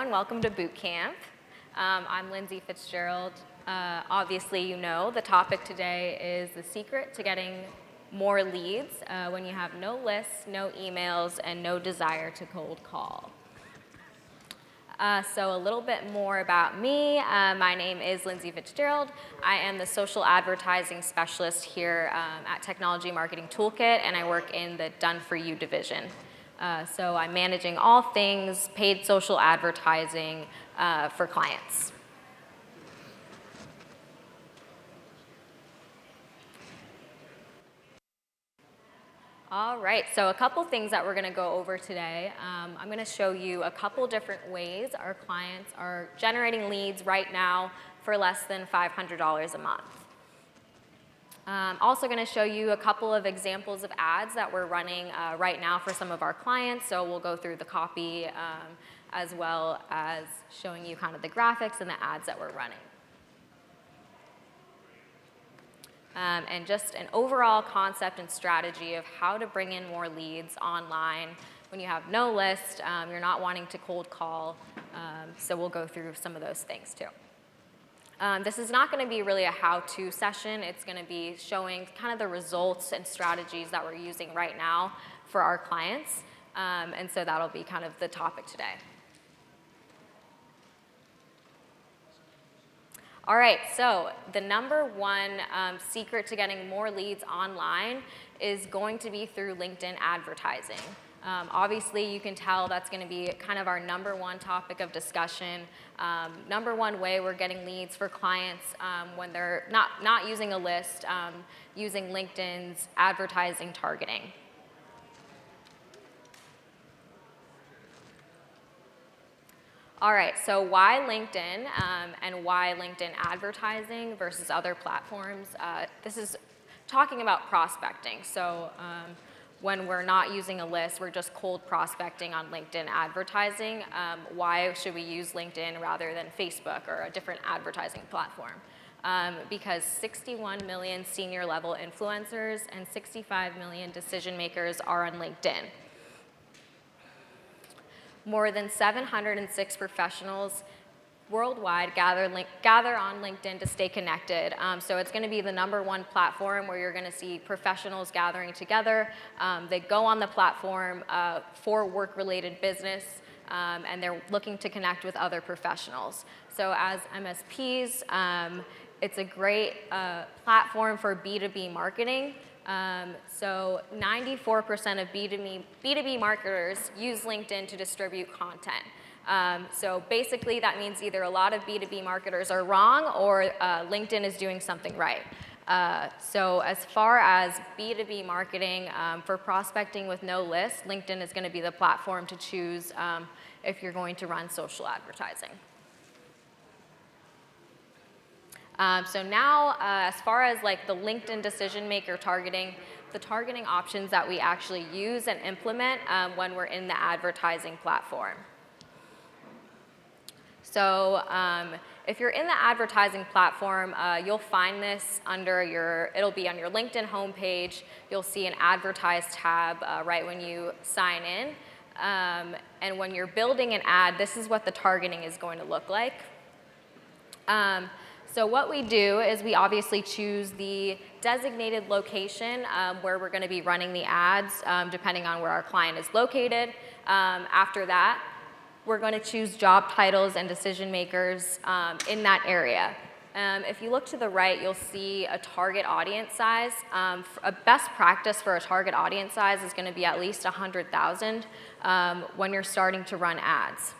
everyone. Welcome to boot camp. I'm Lindsay Fitzgerald. Obviously, you know the topic today is the secret to getting more leads when you have no lists, no emails, and no desire to cold call. So a little bit more about me. My name is Lindsay Fitzgerald. I am the social advertising specialist here at Technology Marketing Toolkit, and I work in the Done For You division. So I'm managing all things paid social advertising for clients. All right, so a couple things that we're going to go over today. I'm going to show you a couple different ways our clients are generating leads right now for less than $500 a month. Also going to show you a couple of examples of ads that we're running right now for some of our clients. So we'll go through the copy as well as showing you kind of the graphics and the ads that we're running. And just an overall concept and strategy of how to bring in more leads online when you have no list, you're not wanting to cold call. So we'll go through some of those things too. This is not going to be really a how-to session. It's going to be showing kind of the results and strategies that we're using right now for our clients. And so that'll be kind of the topic today. All right, so the number one secret to getting more leads online is going to be through LinkedIn advertising. Obviously, you can tell that's going to be kind of our number one topic of discussion. Number one way we're getting leads for clients when they're not using a list, using LinkedIn's advertising targeting. All right, so why LinkedIn and why LinkedIn advertising versus other platforms? This is talking about prospecting. So when we're not using a list, we're just cold prospecting on LinkedIn advertising. Why should we use LinkedIn rather than Facebook or a different advertising platform? Because 61 million senior level influencers and 65 million decision makers are on LinkedIn. More than 706 professionals worldwide gather on LinkedIn to stay connected. So it's going to be the number one platform where you're going to see professionals gathering together. They go on the platform for work-related business, and they're looking to connect with other professionals. So as MSPs, it's a great platform for B2B marketing. So 94% of B2B marketers use LinkedIn to distribute content. So basically that means either a lot of B2B marketers are wrong or LinkedIn is doing something right. So as far as B2B marketing for prospecting with no list, LinkedIn is going to be the platform to choose if you're going to run social advertising. So now, as far as like the LinkedIn decision maker targeting, the targeting options that we actually use and implement when we're in the advertising platform. So if you're in the advertising platform, you'll find this under it'll be on your LinkedIn homepage. You'll see an advertise tab right when you sign in. And when you're building an ad, this is what the targeting is going to look like. So what we do is we obviously choose the designated location where we're going to be running the ads, depending on where our client is located. After that, we're going to choose job titles and decision makers in that area. If you look to the right, you'll see a target audience size. A best practice for a target audience size is going to be at least 100,000 when you're starting to run ads.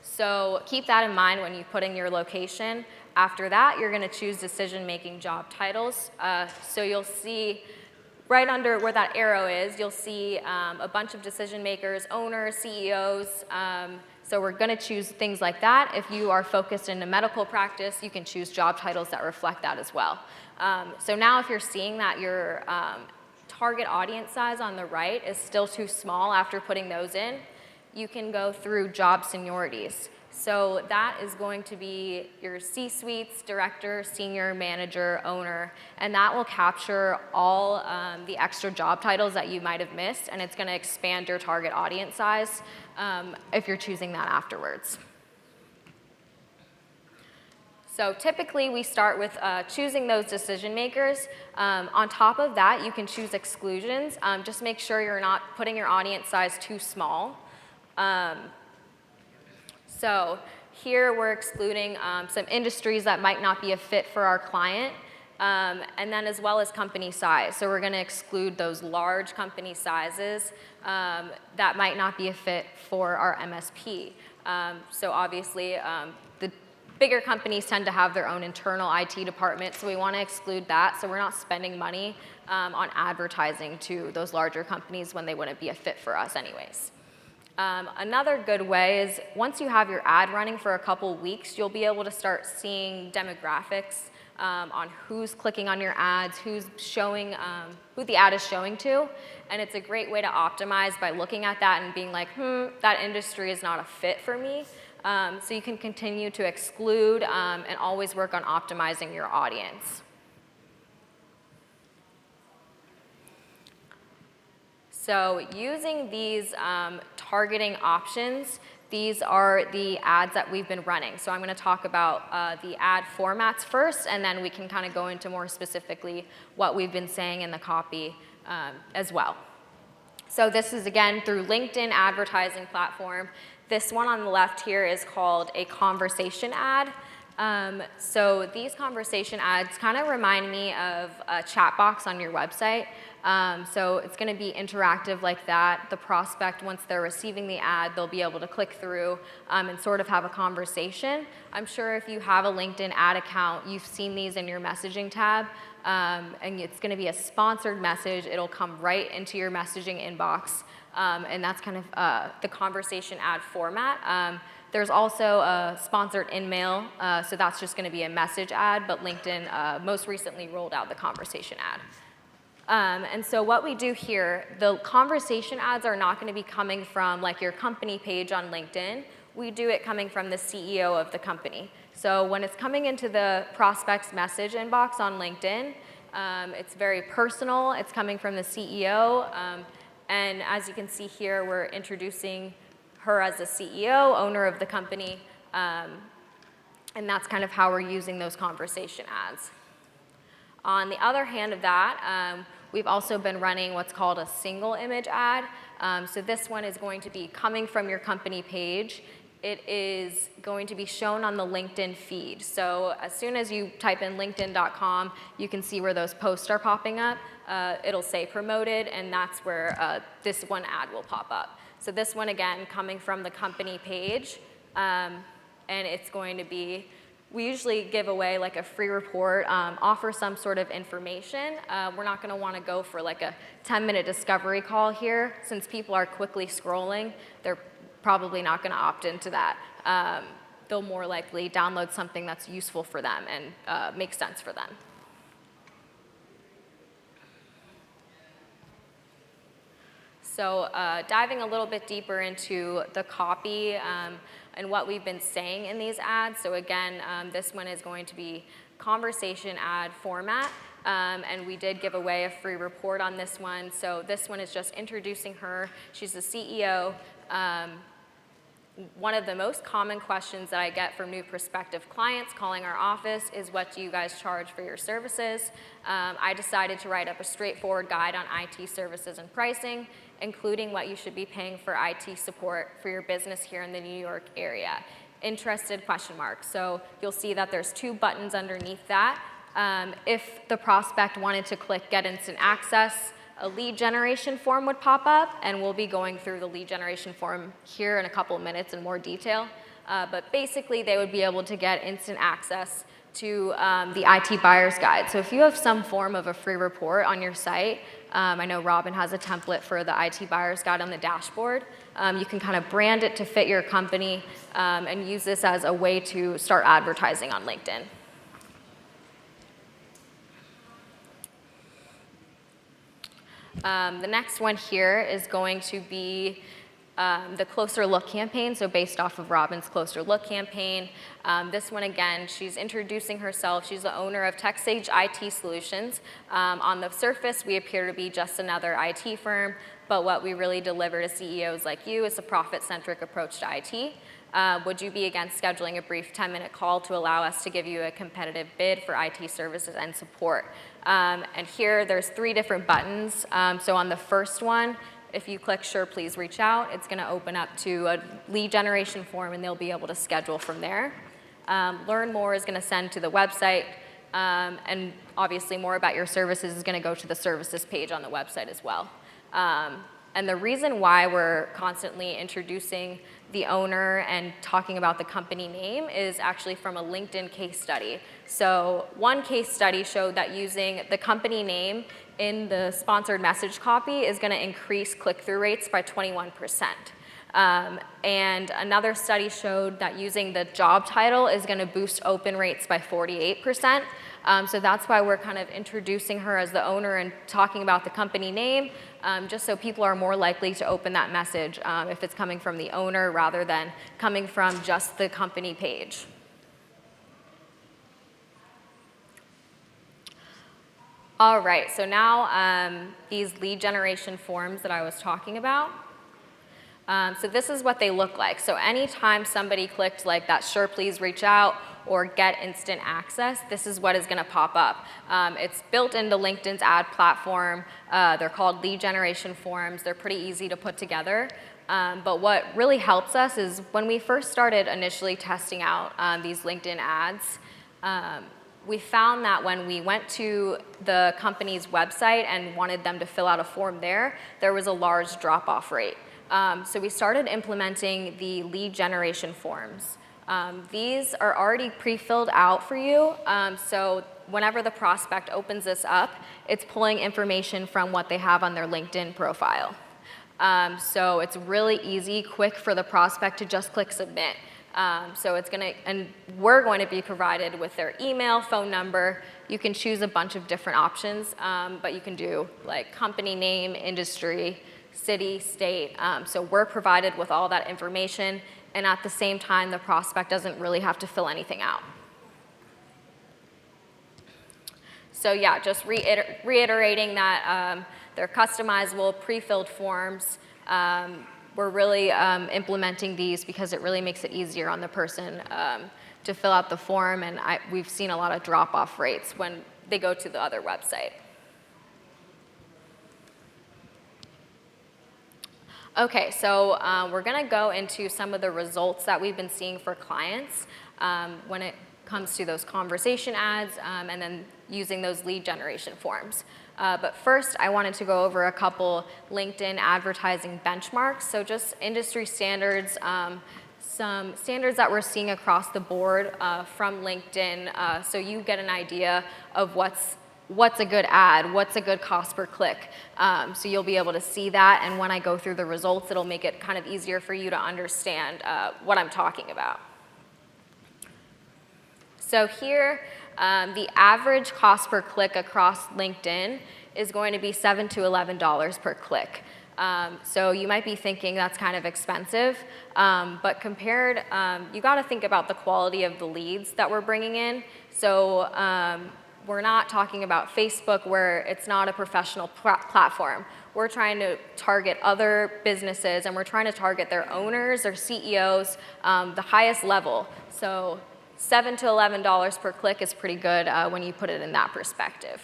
So keep that in mind when you put in your location. After that, you're going to choose decision-making job titles. So you'll see right under where that arrow is, you'll see a bunch of decision makers, owners, CEOs. So we're going to choose things like that. If you are focused in a medical practice, you can choose job titles that reflect that as well. So now if you're seeing that your target audience size on the right is still too small after putting those in, you can go through job seniorities. So that is going to be your C-suites, director, senior manager, owner, and that will capture all the extra job titles that you might have missed, and it's going to expand your target audience size if you're choosing that afterwards. So typically we start with choosing those decision makers. On top of that, you can choose exclusions. Just make sure you're not putting your audience size too small. So here we're excluding some industries that might not be a fit for our client, and then as well as company size. So we're going to exclude those large company sizes that might not be a fit for our MSP. So obviously, the bigger companies tend to have their own internal IT department, so we want to exclude that. So we're not spending money on advertising to those larger companies when they wouldn't be a fit for us anyways. Another good way is once you have your ad running for a couple weeks, you'll be able to start seeing demographics on who's clicking on your ads, who's showing, who the ad is showing to. And it's a great way to optimize by looking at that and being like, that industry is not a fit for me. So you can continue to exclude and always work on optimizing your audience. So using these targeting options, these are the ads that we've been running. So I'm going to talk about the ad formats first, and then we can kind of go into more specifically what we've been saying in the copy as well. So this is, again, through LinkedIn advertising platform. This one on the left here is called a conversation ad. So these conversation ads kind of remind me of a chat box on your website. So it's going to be interactive like that. The prospect, once they're receiving the ad, they'll be able to click through and sort of have a conversation. I'm sure if you have a LinkedIn ad account, you've seen these in your messaging tab. And it's going to be a sponsored message. It'll come right into your messaging inbox. And that's kind of the conversation ad format. There's also a sponsored in-mail, so that's just going to be a message ad, but LinkedIn most recently rolled out the conversation ad. And so what we do here, the conversation ads are not going to be coming from like your company page on LinkedIn. We do it coming from the CEO of the company. So when it's coming into the prospect's message inbox on LinkedIn, it's very personal. It's coming from the CEO. And as you can see here, we're introducing her as the CEO, owner of the company. And that's kind of how we're using those conversation ads. On the other hand of that, we've also been running what's called a single image ad. So this one is going to be coming from your company page. It is going to be shown on the LinkedIn feed. So as soon as you type in linkedin.com, you can see where those posts are popping up. It'll say promoted, and that's where this one ad will pop up. So this one, again, coming from the company page, and it's going to be, we usually give away like a free report, offer some sort of information. We're not going to want to go for like a 10-minute discovery call here. Since people are quickly scrolling, they're probably not going to opt into that. They'll more likely download something that's useful for them and makes sense for them. So diving a little bit deeper into the copy and what we've been saying in these ads. So again, this one is going to be conversation ad format. And we did give away a free report on this one. So this one is just introducing her. She's the CEO. One of the most common questions that I get from new prospective clients calling our office is, what do you guys charge for your services? I decided to write up a straightforward guide on IT services and pricing, including what you should be paying for IT support for your business here in the New York area. Interested? ? So you'll see that there's 2 buttons underneath that. If the prospect wanted to click Get Instant Access, a lead generation form would pop up, and we'll be going through the lead generation form here in a couple of minutes in more detail. But basically, they would be able to get instant access to the IT Buyer's Guide. So if you have some form of a free report on your site, I know Robin has a template for the IT Buyer's Guide on the dashboard. You can kind of brand it to fit your company and use this as a way to start advertising on LinkedIn. The next one here is going to be the Closer Look campaign, so based off of Robin's Closer Look campaign. This one, again, she's introducing herself. She's the owner of TechSage IT Solutions. On the surface, we appear to be just another IT firm, but what we really deliver to CEOs like you is a profit-centric approach to IT. Would you be against scheduling a brief 10-minute call to allow us to give you a competitive bid for IT services and support? And here there's 3 different buttons. So on the first one, if you click sure, please reach out, it's going to open up to a lead generation form and they'll be able to schedule from there. Learn more is going to send to the website, and obviously more about your services is going to go to the services page on the website as well. And the reason why we're constantly introducing the owner and talking about the company name is actually from a LinkedIn case study. So one case study showed that using the company name in the sponsored message copy is going to increase click-through rates by 21%. And another study showed that using the job title is going to boost open rates by 48%. So that's why we're kind of introducing her as the owner and talking about the company name, just so people are more likely to open that message if it's coming from the owner rather than coming from just the company page. All right, so now these lead generation forms that I was talking about. So this is what they look like. So anytime somebody clicked like that, sure, please reach out, or get instant access, this is what is going to pop up. It's built into LinkedIn's ad platform. They're called lead generation forms. They're pretty easy to put together. But what really helps us is when we first started initially testing out these LinkedIn ads, we found that when we went to the company's website and wanted them to fill out a form there was a large drop-off rate. So we started implementing the lead generation forms. These are already pre-filled out for you, so whenever the prospect opens this up, it's pulling information from what they have on their LinkedIn profile. So it's really easy, quick for the prospect to just click submit. So it's going to, and we're going to be provided with their email, phone number. You can choose a bunch of different options, but you can do like company name, industry, city, state. So we're provided with all that information, and at the same time, the prospect doesn't really have to fill anything out. So yeah, just reiterating that they're customizable, pre-filled forms. We're really implementing these because it really makes it easier on the person to fill out the form, and we've seen a lot of drop-off rates when they go to the other website. Okay, so we're going to go into some of the results that we've been seeing for clients when it comes to those conversation ads and then using those lead generation forms. But first, I wanted to go over a couple LinkedIn advertising benchmarks. So just industry standards, some standards that we're seeing across the board from LinkedIn, so you get an idea of what's a good ad, what's a good cost per click. So you'll be able to see that, and when I go through the results, it'll make it kind of easier for you to understand what I'm talking about. So here, the average cost per click across LinkedIn is going to be $7 to $11 per click. So you might be thinking that's kind of expensive, but compared, you got to think about the quality of the leads that we're bringing in. So we're not talking about Facebook, where it's not a professional platform. We're trying to target other businesses, and we're trying to target their owners, their CEOs, the highest level. So $7 to $11 per click is pretty good when you put it in that perspective.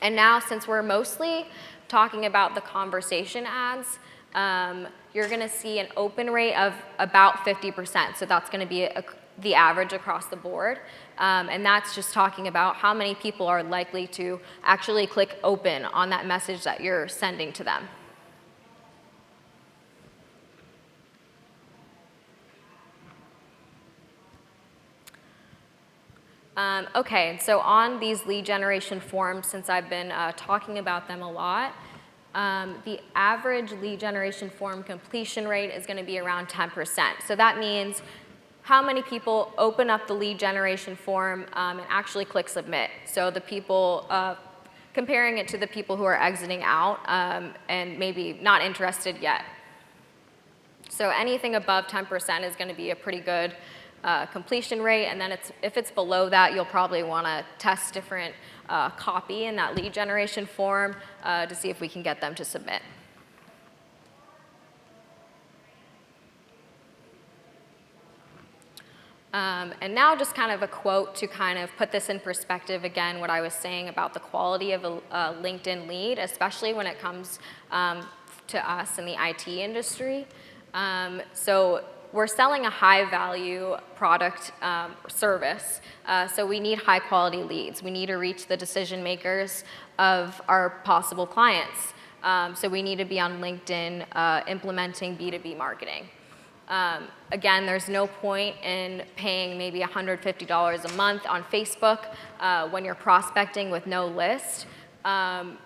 And now, since we're mostly talking about the conversation ads, you're going to see an open rate of about 50%. So that's going to be the average across the board. And that's just talking about how many people are likely to actually click open on that message that you're sending to them. Okay, so on these lead generation forms, since I've been talking about them a lot, the average lead generation form completion rate is going to be around 10%. So that means how many people open up the lead generation form and actually click submit. So the people, comparing it to the people who are exiting out and maybe not interested yet. So anything above 10% is going to be a pretty good completion rate, and then if it's below that, you'll probably want to test different copy in that lead generation form to see if we can get them to submit. And now just kind of a quote to kind of put this in perspective again, what I was saying about the quality of a LinkedIn lead, especially when it comes to us in the IT industry. So we're selling a high value product service, so we need high quality leads. We need to reach the decision makers of our possible clients. So we need to be on LinkedIn implementing B2B marketing. Again, there's no point in paying maybe $150 a month on Facebook when you're prospecting with no list,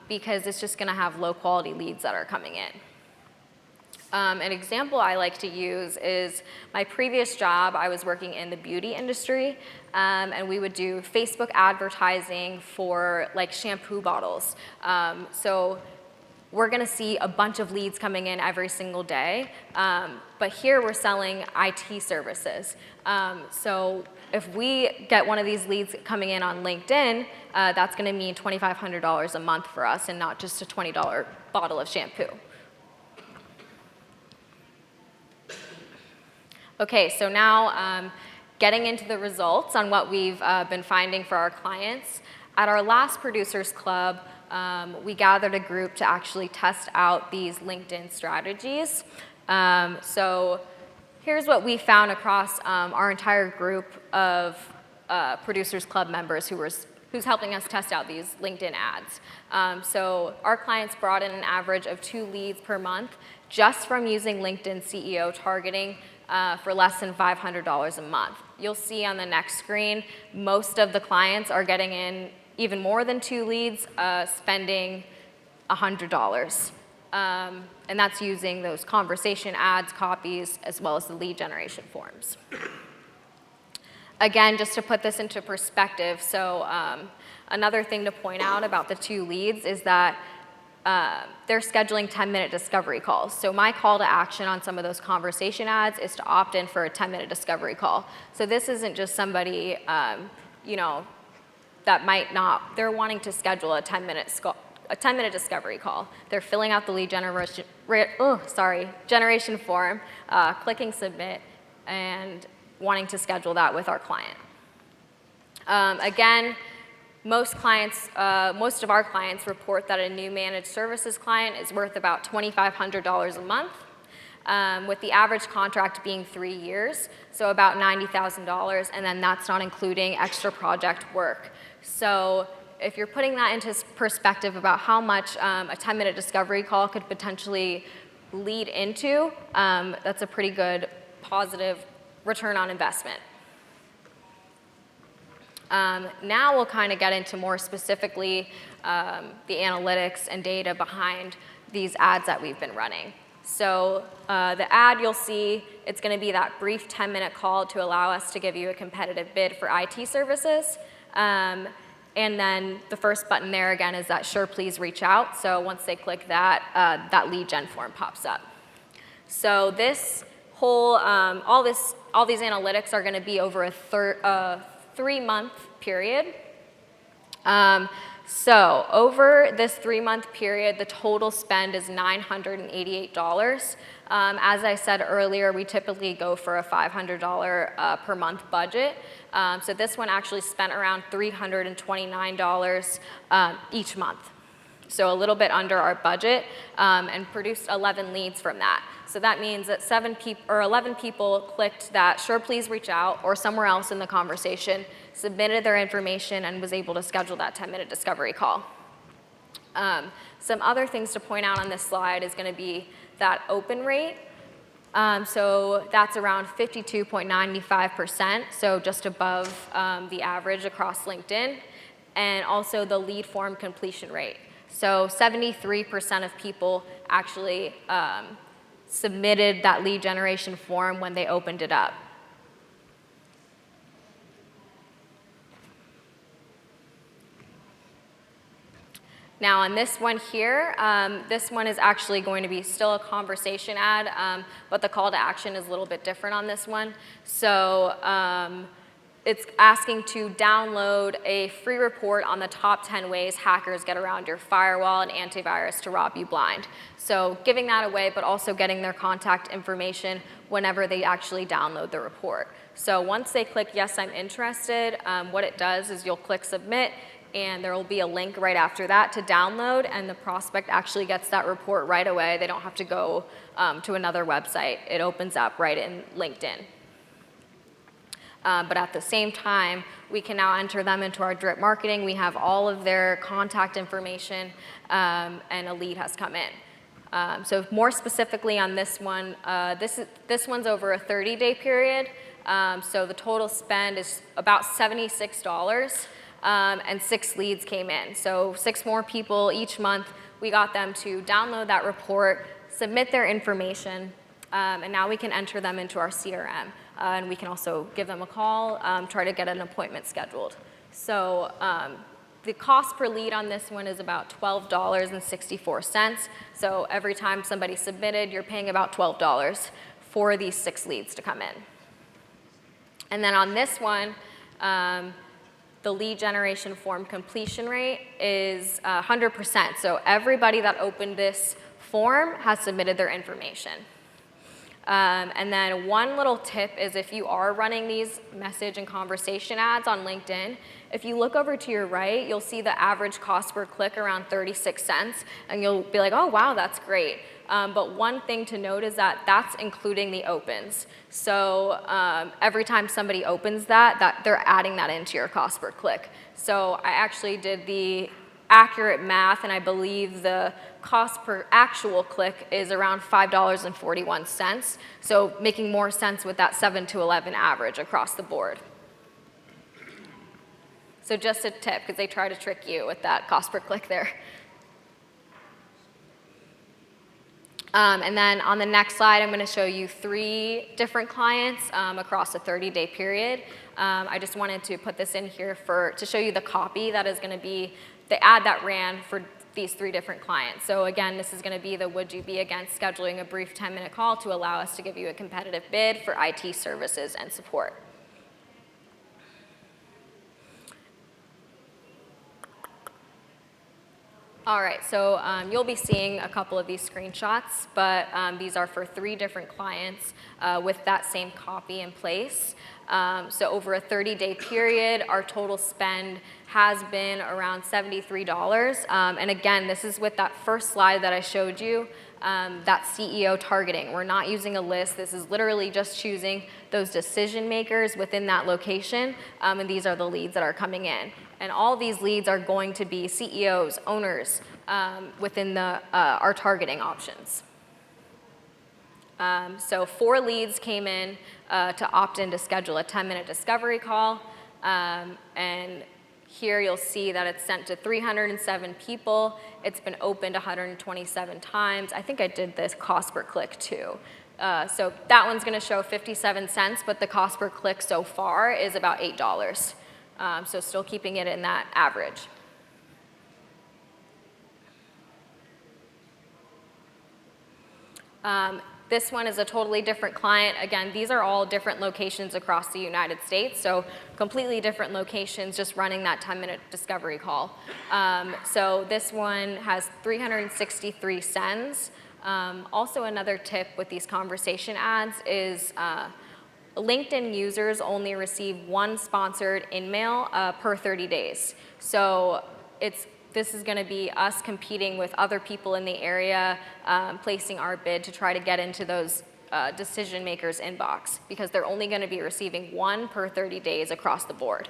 because it's just going to have low quality leads that are coming in. An example I like to use is my previous job. I was working in the beauty industry, and we would do Facebook advertising for like shampoo bottles. So we're going to see a bunch of leads coming in every single day, but here we're selling IT services. So if we get one of these leads coming in on LinkedIn, that's going to mean $2,500 a month for us and not just a $20 bottle of shampoo. Okay, so now getting into the results on what we've been finding for our clients. At our last Producers Club, we gathered a group to actually test out these LinkedIn strategies. So here's what we found across our entire group of Producers Club members who's helping us test out these LinkedIn ads. So our clients brought in an average of 2 leads per month just from using LinkedIn SEO targeting for less than $500 a month. You'll see on the next screen, most of the clients are getting in even more than 2 leads, spending $100. And that's using those conversation ads, copies, as well as the lead generation forms. Again, just to put this into perspective, so another thing to point out about the 2 leads is that they're scheduling 10-minute discovery calls. So my call to action on some of those conversation ads is to opt in for a 10-minute discovery call. So this isn't just somebody, that might not, they're wanting to schedule a 10-minute discovery call. They're filling out the lead generation form, clicking submit, and wanting to schedule that with our client. Again, most of our clients report that a new managed services client is worth about $2,500 a month, with the average contract being 3 years, so about $90,000, and then that's not including extra project work. So if you're putting that into perspective about how much a 10-minute discovery call could potentially lead into, that's a pretty good positive return on investment. Now we'll kind of get into more specifically the analytics and data behind these ads that we've been running. So the ad you'll see, it's going to be that brief 10-minute call to allow us to give you a competitive bid for IT services. And then the first button there again is that sure please reach out. So once they click that, that lead gen form pops up. So this whole, all these analytics are going to be over a 3-month period. So over this 3-month period, the total spend is $988. As I said earlier, we typically go for a $500 per month budget. So this one actually spent around $329 each month. So a little bit under our budget, and produced 11 leads from that. So that means that 11 people clicked that sure please reach out or somewhere else in the conversation, submitted their information, and was able to schedule that 10-minute discovery call. Some other things to point out on this slide is going to be that open rate. So that's around 52.95%, so just above the average across LinkedIn, and also the lead form completion rate. So 73% of people actually submitted that lead generation form when they opened it up. Now on this one here, this one is actually going to be still a conversation ad, but the call to action is a little bit different on this one. So it's asking to download a free report on the top 10 ways hackers get around your firewall and antivirus to rob you blind. So giving that away, but also getting their contact information whenever they actually download the report. So once they click, yes, I'm interested, what it does is you'll click submit, and there will be a link right after that to download, and the prospect actually gets that report right away. They don't have to go to another website. It opens up right in LinkedIn. But at the same time, we can now enter them into our drip marketing. We have all of their contact information, and a lead has come in. So more specifically on this one, this one's over a 30-day period. So the total spend is about $76, and 6 leads came in. So 6 more people each month. We got them to download that report, submit their information, and now we can enter them into our CRM. And we can also give them a call, try to get an appointment scheduled. So the cost per lead on this one is about $12.64. So every time somebody submitted, you're paying about $12 for these 6 leads to come in. And then on this one, the lead generation form completion rate is 100%. So everybody that opened this form has submitted their information. And then one little tip is if you are running these message and conversation ads on LinkedIn, if you look over to your right, you'll see the average cost per click around 36 cents, and you'll be like, oh, wow, that's great. But one thing to note is that that's including the opens. So every time somebody opens that they're adding that into your cost per click. So I actually did the accurate math, and I believe the cost per actual click is around $5.41. So making more sense with that 7 to 11 average across the board. So just a tip, because they try to trick you with that cost per click there. And then on the next slide, I'm going to show you 3 different clients across a 30-day period. I just wanted to put this in here to show you the copy that is going to be the ad that ran for these 3 different clients. So again, this is going to be the would you be against scheduling a brief 10-minute call to allow us to give you a competitive bid for IT services and support. All right, so you'll be seeing a couple of these screenshots, but these are for 3 different clients with that same copy in place. So over a 30-day period, our total spend has been around $73. And again, this is with that first slide that I showed you, that CEO targeting. We're not using a list. This is literally just choosing those decision makers within that location, and these are the leads that are coming in. And all these leads are going to be CEOs, owners within our targeting options. So 4 leads came in to opt in to schedule a 10-minute discovery call. And here you'll see that it's sent to 307 people. It's been opened 127 times. I think I did this cost per click too. So that one's going to show 57 cents, but the cost per click so far is about $8. So still keeping it in that average. This one is a totally different client. Again, these are all different locations across the United States, so completely different locations just running that 10-minute discovery call. So this one has 363 sends. Also another tip with these conversation ads is LinkedIn users only receive 1 sponsored in-mail per 30 days. So this is going to be us competing with other people in the area, placing our bid to try to get into those decision makers' inbox, because they're only going to be receiving 1 per 30 days across the board.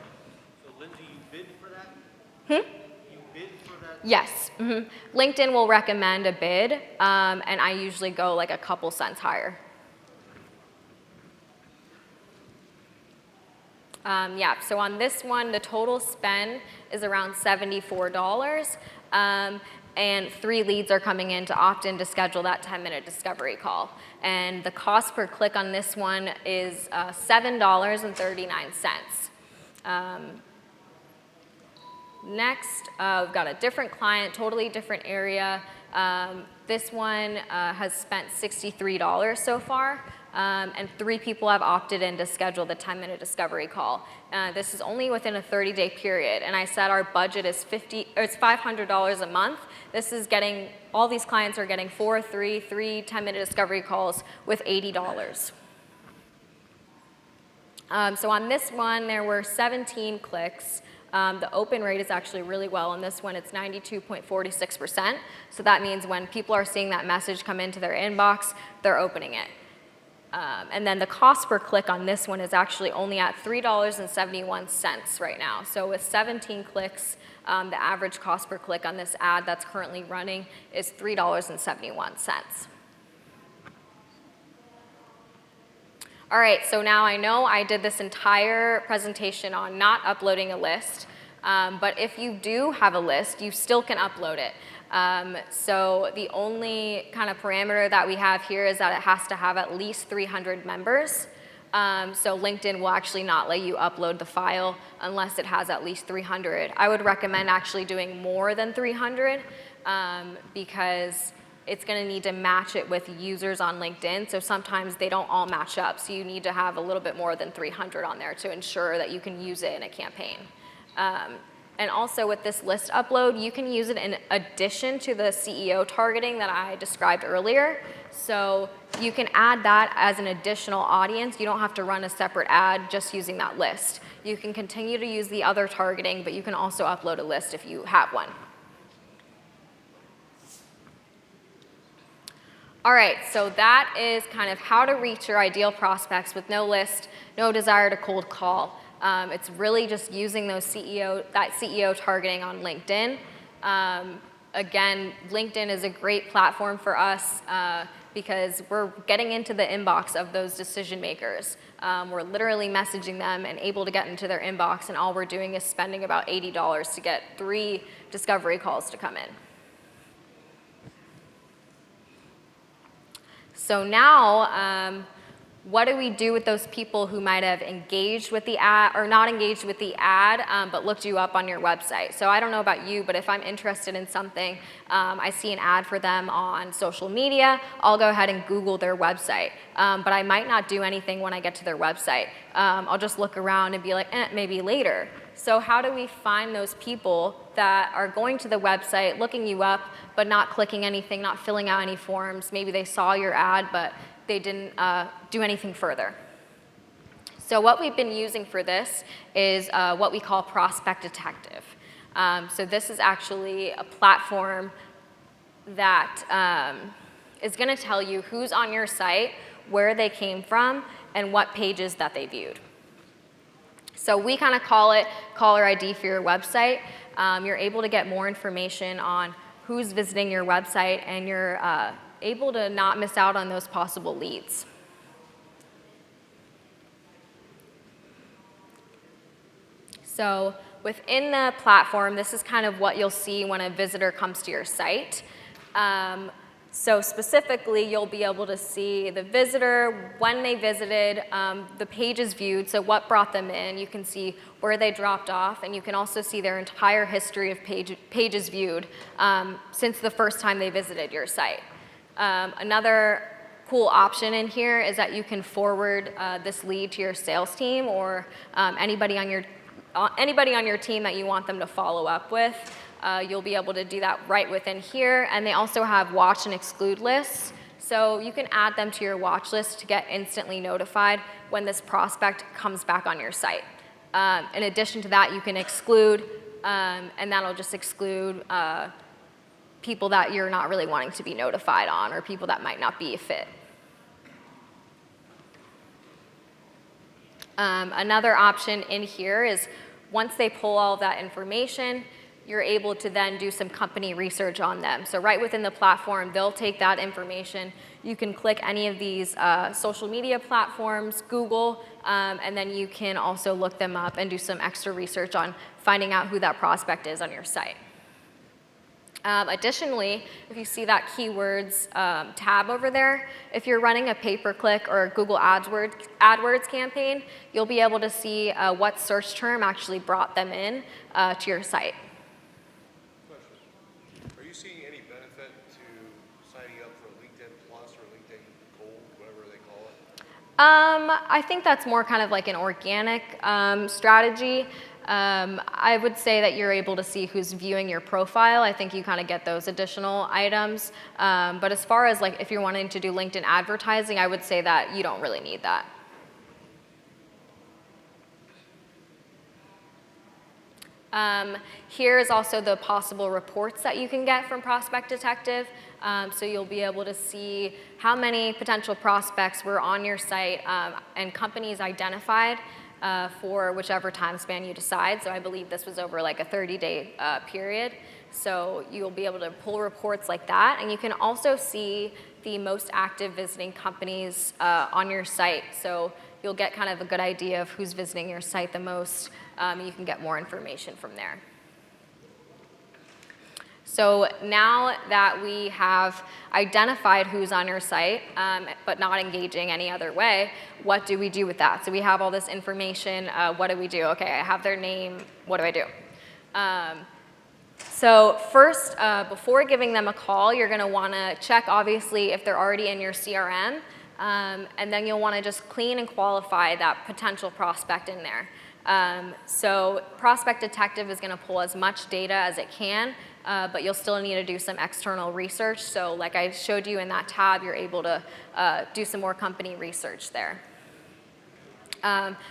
So Lindsay, you bid for that? You bid for that? Yes. LinkedIn will recommend a bid, and I usually go like a couple cents higher. Yeah, so on this one, the total spend is around $74, and 3 leads are coming in to opt in to schedule that 10-minute discovery call. And the cost per click on this one is $7.39. Next, we've got a different client, totally different area. This one has spent $63 so far. And 3 people have opted in to schedule the 10-minute discovery call. This is only within a 30-day period, and I said our budget is it's $500 a month. This is all these clients are getting 3 10-minute discovery calls with $80. So on this one, there were 17 clicks. The open rate is actually really well. On this one, it's 92.46%. So that means when people are seeing that message come into their inbox, they're opening it. And then the cost per click on this one is actually only at $3.71 right now. So with 17 clicks, the average cost per click on this ad that's currently running is $3.71. All right, so now I know I did this entire presentation on not uploading a list, but if you do have a list, you still can upload it. So the only kind of parameter that we have here is that it has to have at least 300 members. So LinkedIn will actually not let you upload the file unless it has at least 300. I would recommend actually doing more than 300 because it's going to need to match it with users on LinkedIn. So sometimes they don't all match up. So you need to have a little bit more than 300 on there to ensure that you can use it in a campaign. And also with this list upload, you can use it in addition to the CEO targeting that I described earlier. So you can add that as an additional audience. You don't have to run a separate ad just using that list. You can continue to use the other targeting, but you can also upload a list if you have one. All right, so that is kind of how to reach your ideal prospects with no list, no desire to cold call. It's really just using that CEO targeting on LinkedIn. Again, LinkedIn is a great platform for us because we're getting into the inbox of those decision makers. We're literally messaging them and able to get into their inbox, and all we're doing is spending about $80 to get 3 discovery calls to come in. So now, what do we do with those people who might have engaged with the ad, or not engaged with the ad, but looked you up on your website? So I don't know about you, but if I'm interested in something, I see an ad for them on social media, I'll go ahead and Google their website. But I might not do anything when I get to their website. I'll just look around and be like, maybe later. So how do we find those people that are going to the website, looking you up, but not clicking anything, not filling out any forms? Maybe they saw your ad, but they didn't do anything further. So what we've been using for this is what we call Prospect Detective. So this is actually a platform that is going to tell you who's on your site, where they came from, and what pages that they viewed. So we kind of call it caller ID for your website. You're able to get more information on who's visiting your website, and you're able to not miss out on those possible leads. So within the platform, this is kind of what you'll see when a visitor comes to your site. So specifically, you'll be able to see the visitor, when they visited, the pages viewed, so what brought them in. You can see where they dropped off, and you can also see their entire history of pages viewed since the first time they visited your site. Another cool option in here is that you can forward this lead to your sales team or anybody on your team that you want them to follow up with. You'll be able to do that right within here. And they also have watch and exclude lists. So you can add them to your watch list to get instantly notified when this prospect comes back on your site. In addition to that, you can exclude, and that'll just exclude people that you're not really wanting to be notified on, or people that might not be a fit. Another option in here is once they pull all of that information, you're able to then do some company research on them. So right within the platform, they'll take that information. You can click any of these social media platforms, Google, and then you can also look them up and do some extra research on finding out who that prospect is on your site. Additionally, if you see that keywords tab over there, if you're running a pay-per-click or a Google AdWords campaign, you'll be able to see what search term actually brought them in to your site. Question. Are you seeing any benefit to signing up for LinkedIn Plus or LinkedIn Gold, whatever they call it? I think that's more kind of like an organic strategy. I would say that you're able to see who's viewing your profile. I think you kind of get those additional items. But as far as like if you're wanting to do LinkedIn advertising, I would say that you don't really need that. Here is also the possible reports that you can get from Prospect Detective. So you'll be able to see how many potential prospects were on your site and companies identified for whichever time span you decide. So I believe this was over like a 30-day period. So you'll be able to pull reports like that. And you can also see the most active visiting companies on your site. So you'll get kind of a good idea of who's visiting your site the most. You can get more information from there. So now that we have identified who's on your site, but not engaging any other way, what do we do with that? So we have all this information. What do we do? Okay, I have their name. What do I do? So first, before giving them a call, you're going to want to check, obviously, if they're already in your CRM. And then you'll want to just clean and qualify that potential prospect in there. So Prospect Detective is going to pull as much data as it can, but you'll still need to do some external research. So like I showed you in that tab, you're able to do some more company research there.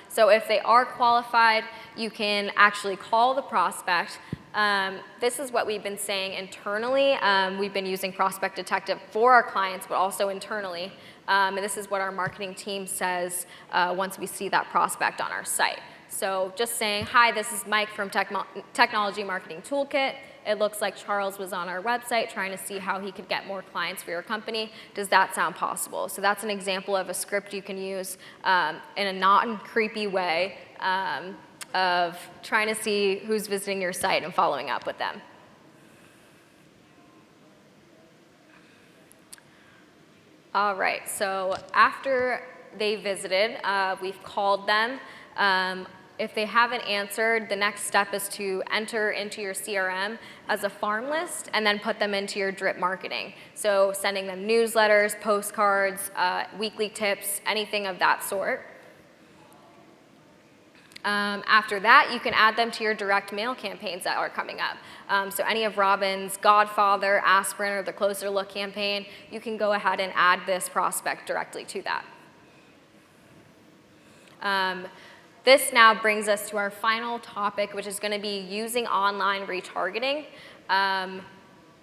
So if they are qualified, you can actually call the prospect. This is what we've been saying internally. We've been using Prospect Detective for our clients, but also internally. And this is what our marketing team says once we see that prospect on our site. So just saying, hi, this is Mike from Technology Marketing Toolkit. It looks like Charles was on our website trying to see how he could get more clients for your company. Does that sound possible? So that's an example of a script you can use in a non-creepy way of trying to see who's visiting your site and following up with them. All right, so after they visited, we've called them. If they haven't answered, the next step is to enter into your CRM as a farm list and then put them into your drip marketing. So sending them newsletters, postcards, weekly tips, anything of that sort. After that, you can add them to your direct mail campaigns that are coming up. So any of Robin's Godfather, Aspirin, or the Closer Look campaign, you can go ahead and add this prospect directly to that. This now brings us to our final topic, which is going to be using online retargeting.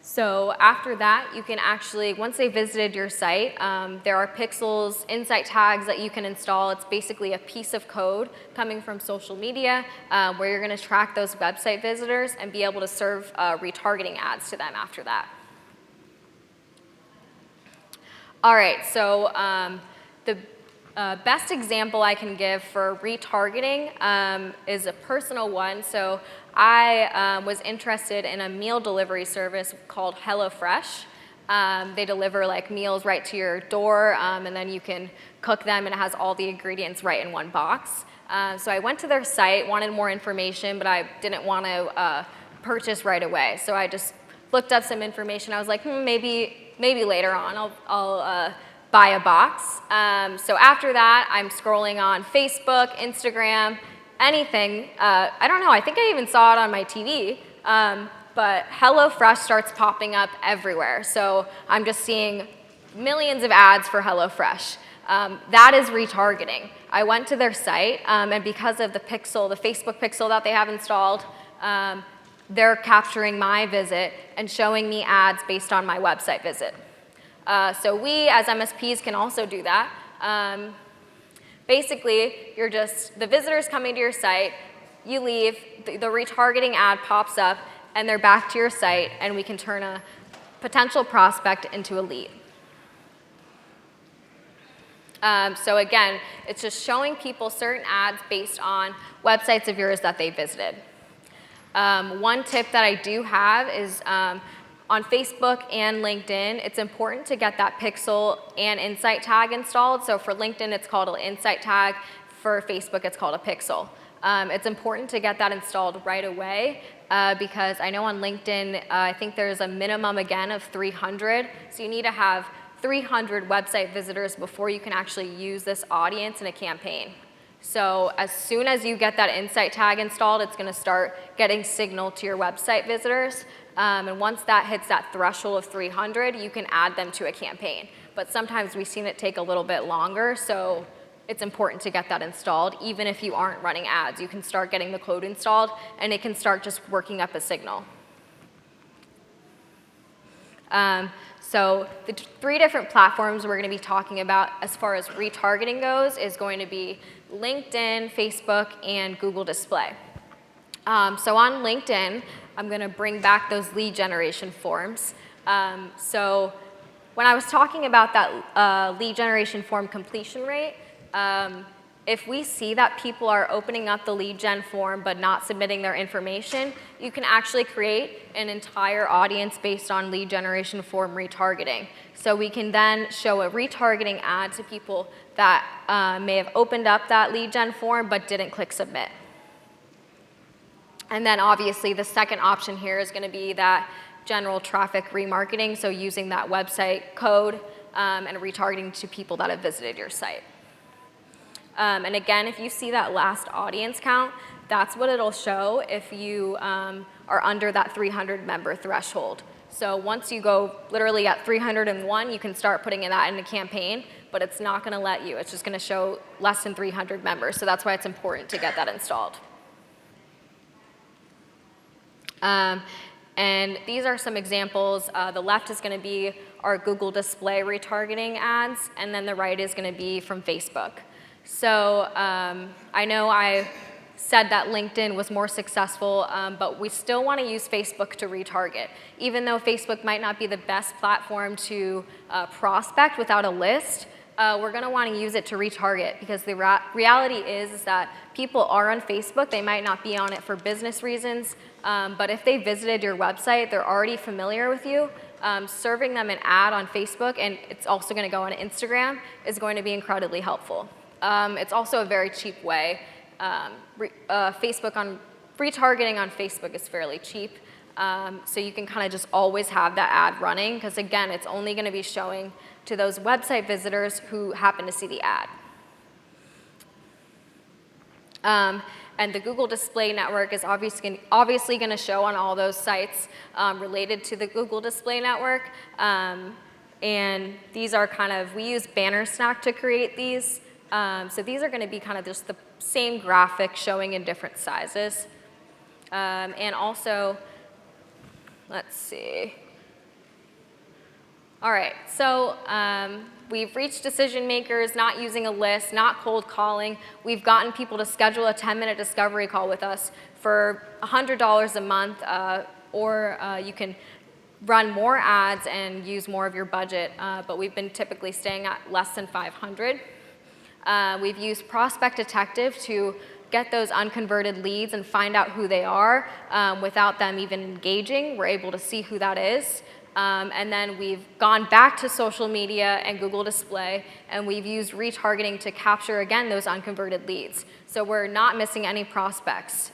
So after that, you can actually, once they visited your site, there are pixels, insight tags that you can install. It's basically a piece of code coming from social media where you're going to track those website visitors and be able to serve retargeting ads to them after that. All right, so the best example I can give for retargeting is a personal one. So I was interested in a meal delivery service called HelloFresh. They deliver like meals right to your door, and then you can cook them, and it has all the ingredients right in one box. So I went to their site, wanted more information, but I didn't want to purchase right away. So I just looked up some information. I was like, maybe later on I'll buy a box. So after that, I'm scrolling on Facebook, Instagram, anything. I don't know, I think I even saw it on my TV, but HelloFresh starts popping up everywhere. So I'm just seeing millions of ads for HelloFresh. That is retargeting. I went to their site, and because of the pixel, the Facebook pixel that they have installed, they're capturing my visit and showing me ads based on my website visit. So we, as MSPs, can also do that. Basically, the visitor's coming to your site, you leave, the retargeting ad pops up, and they're back to your site, and we can turn a potential prospect into a lead. So again, it's just showing people certain ads based on websites of yours that they visited. One tip that I do have is on Facebook and LinkedIn, it's important to get that pixel and insight tag installed. So for LinkedIn, it's called an insight tag. For Facebook, it's called a pixel. It's important to get that installed right away because I know on LinkedIn, I think there's a minimum, again, of 300. So you need to have 300 website visitors before you can actually use this audience in a campaign. So as soon as you get that insight tag installed, it's going to start getting signal to your website visitors. And once that hits that threshold of 300, you can add them to a campaign. But sometimes we've seen it take a little bit longer, so it's important to get that installed. Even if you aren't running ads, you can start getting the code installed, and it can start just working up a signal. So the three different platforms we're going to be talking about as far as retargeting goes is going to be LinkedIn, Facebook, and Google Display. So on LinkedIn, I'm going to bring back those lead generation forms. So when I was talking about that lead generation form completion rate, if we see that people are opening up the lead gen form but not submitting their information, you can actually create an entire audience based on lead generation form retargeting. So we can then show a retargeting ad to people that may have opened up that lead gen form but didn't click submit. And then obviously the second option here is going to be that general traffic remarketing, so using that website code and retargeting to people that have visited your site. And again, if you see that last audience count, that's what it'll show if you are under that 300 member threshold. So once you go literally at 301, you can start putting that in a campaign, but it's not going to let you. It's just going to show less than 300 members. So that's why it's important to get that installed. And these are some examples. The left is going to be our Google Display retargeting ads, and then the right is going to be from Facebook. So I know I said that LinkedIn was more successful, but we still want to use Facebook to retarget. Even though Facebook might not be the best platform to prospect without a list, we're going to want to use it to retarget, because the reality is that people are on Facebook. They might not be on it for business reasons, but if they visited your website, they're already familiar with you. Serving them an ad on Facebook, and it's also going to go on Instagram, is going to be incredibly helpful. It's also a very cheap way. Retargeting on Facebook is fairly cheap, so you can kind of just always have that ad running, because again, it's only going to be showing to those website visitors who happen to see the ad. And the Google Display Network is obviously going to show on all those sites related to the Google Display Network. And these are kind of, we use Banner Snack to create these. So these are going to be kind of just the same graphic showing in different sizes. And also, let's see. All right, so we've reached decision makers, not using a list, not cold calling. We've gotten people to schedule a 10-minute discovery call with us for $100 a month, or you can run more ads and use more of your budget, but we've been typically staying at less than 500. We've used Prospect Detective to get those unconverted leads and find out who they are without them even engaging. We're able to see who that is. And then we've gone back to social media and Google Display, and we've used retargeting to capture, again, those unconverted leads. So we're not missing any prospects.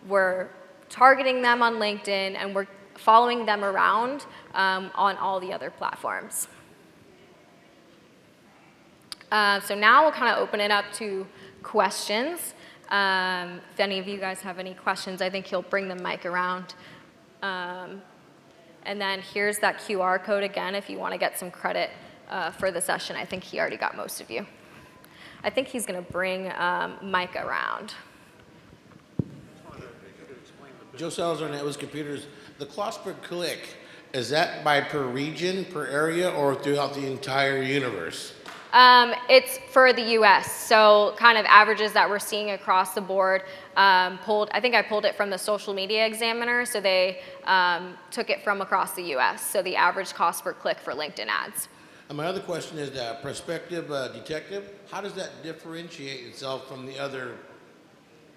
We're targeting them on LinkedIn, and we're following them around on all the other platforms. So now we'll kind of open it up to questions. If any of you guys have any questions, I think he'll bring the mic around. And then here's that QR code again if you want to get some credit for the session. I think he already got most of you. I think he's going to bring Mike around. Joe Salazar, Networks Computers. The cost per click, is that by per region, per area, or throughout the entire universe? It's for the US, so kind of averages that we're seeing across the board. I think I pulled it from the Social Media Examiner, so they took it from across the US, so the average cost per click for LinkedIn ads. And my other question is that Prospective Detective, how does that differentiate itself from the other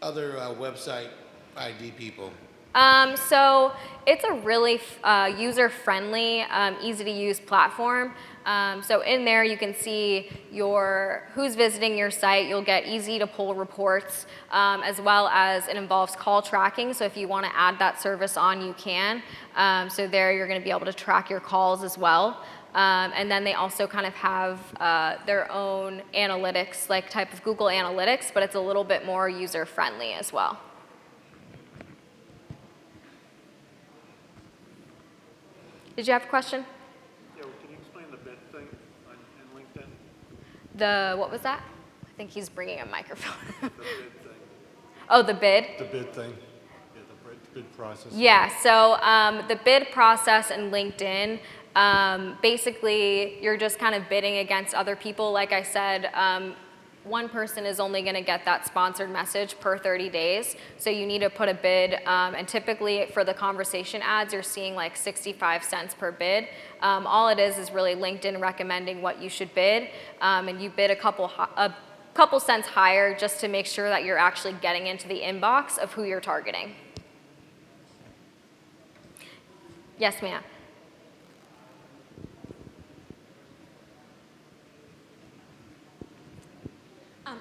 website ID people? So it's a really user-friendly, easy-to-use platform. So in there you can see who's visiting your site. You'll get easy-to-pull reports, as well as it involves call tracking. So if you want to add that service on, you can. So there you're going to be able to track your calls as well. And then they also kind of have their own analytics, like type of Google Analytics, but it's a little bit more user-friendly as well. Did you have a question? Yeah, well, can you explain the bid thing in LinkedIn? What was that? think he's bringing a microphone. The bid thing. Oh, the bid? The bid thing. Yeah, the bid process. Yeah, so the bid process in LinkedIn, basically you're just kind of bidding against other people. Like I said, one person is only going to get that sponsored message per 30 days. So you need to put a bid, and typically for the conversation ads, you're seeing like 65 cents per bid. All it is really LinkedIn recommending what you should bid, and you bid a couple cents higher just to make sure that you're actually getting into the inbox of who you're targeting. Yes, ma'am.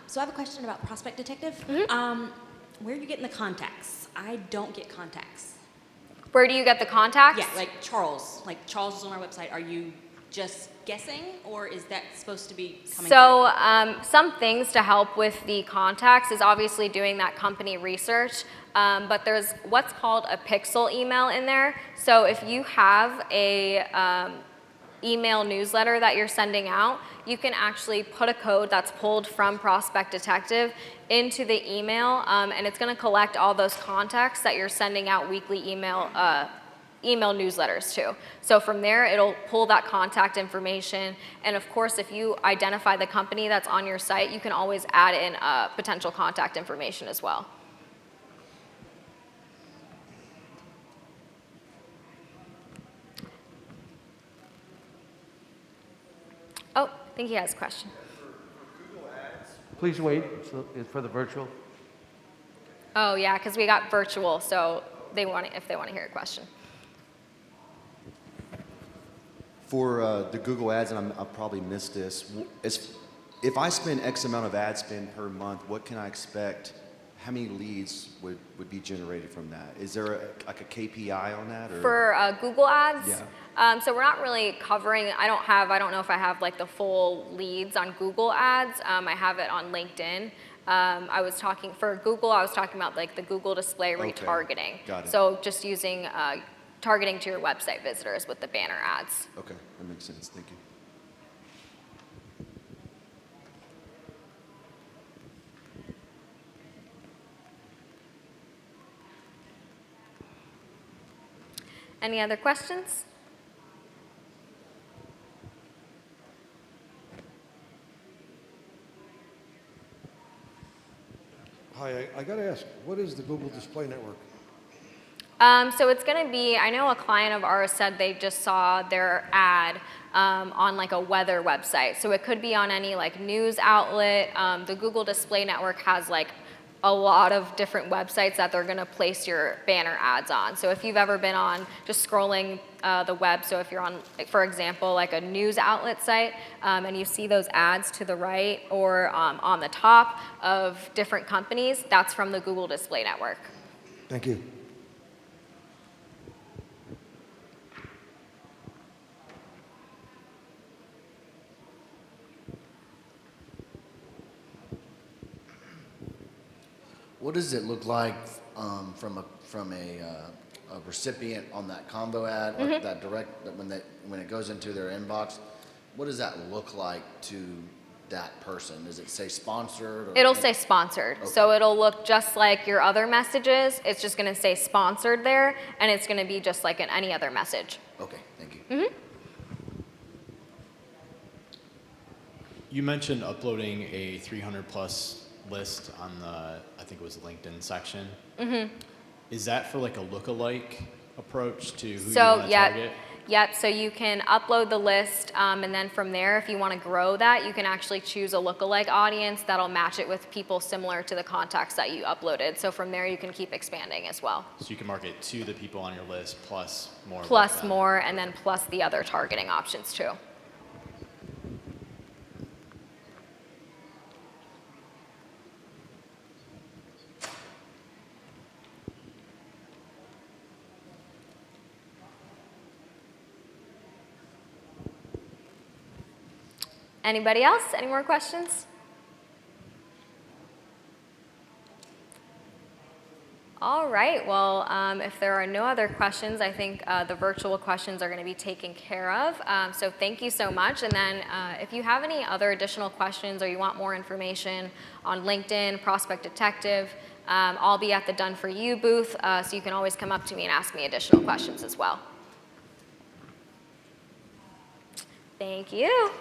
So I have a question about Prospect Detective. Where are you getting the contacts? I don't get contacts. Where do you get the contacts? Yeah, like Charles. Like Charles is on our website. Are you just guessing, or is that supposed to be coming So some things to help with the contacts is obviously doing that company research, but there's what's called a pixel email in there. So if you have a email newsletter that you're sending out, you can actually put a code that's pulled from Prospect Detective into the email, and it's going to collect all those contacts that you're sending out weekly email newsletters to. So from there, it'll pull that contact information, and of course, if you identify the company that's on your site, you can always add in potential contact information as well. Oh, I think he has a question. Please wait, it's for the virtual. Oh yeah, because we got virtual, so if they want to hear a question. For the Google Ads, and I'll probably miss this, if I spend X amount of ad spend per month, what can I expect? How many leads would be generated from that? Is there like a KPI on that? Or? For Google Ads? Yeah. So we're not really covering, I don't know if I have like the full leads on Google Ads. I have it on LinkedIn. For Google, I was talking about like the Google display retargeting. Got it. So just using targeting to your website visitors with the banner ads. Okay, that makes sense. Thank you. Any other questions? Hi, I got to ask, what is the Google Display Network? So it's going to be, I know a client of ours said they just saw their ad on like a weather website. So it could be on any like news outlet. The Google Display Network has like a lot of different websites that they're going to place your banner ads on. So if you've ever been on just scrolling the web, so if you're on, for example, like a news outlet site, and you see those ads to the right or on the top of different companies, that's from the Google Display Network. Thank you. What does it look like from a recipient on that combo ad, or that direct, that when it goes into their inbox? What does that look like to that person? Does it say sponsored? Or It'll say sponsored. Okay. So it'll look just like your other messages. It's just going to say sponsored there, and it's going to be just like in any other message. Okay, thank you. You mentioned uploading a 300 plus list on the, I think it was LinkedIn section. Is that for like a lookalike approach to who you want to target? Yep, so you can upload the list, and then from there, if you want to grow that, you can actually choose a lookalike audience that'll match it with people similar to the contacts that you uploaded. So from there, you can keep expanding as well. So you can market to the people on your list plus more. Plus more, and then plus the other targeting options too. Anybody else? Any more questions? All right, well, if there are no other questions, I think the virtual questions are going to be taken care of. So thank you so much. And then if you have any other additional questions or you want more information on LinkedIn, Prospect Detective, I'll be at the Done For You booth, so you can always come up to me and ask me additional questions as well. Thank you.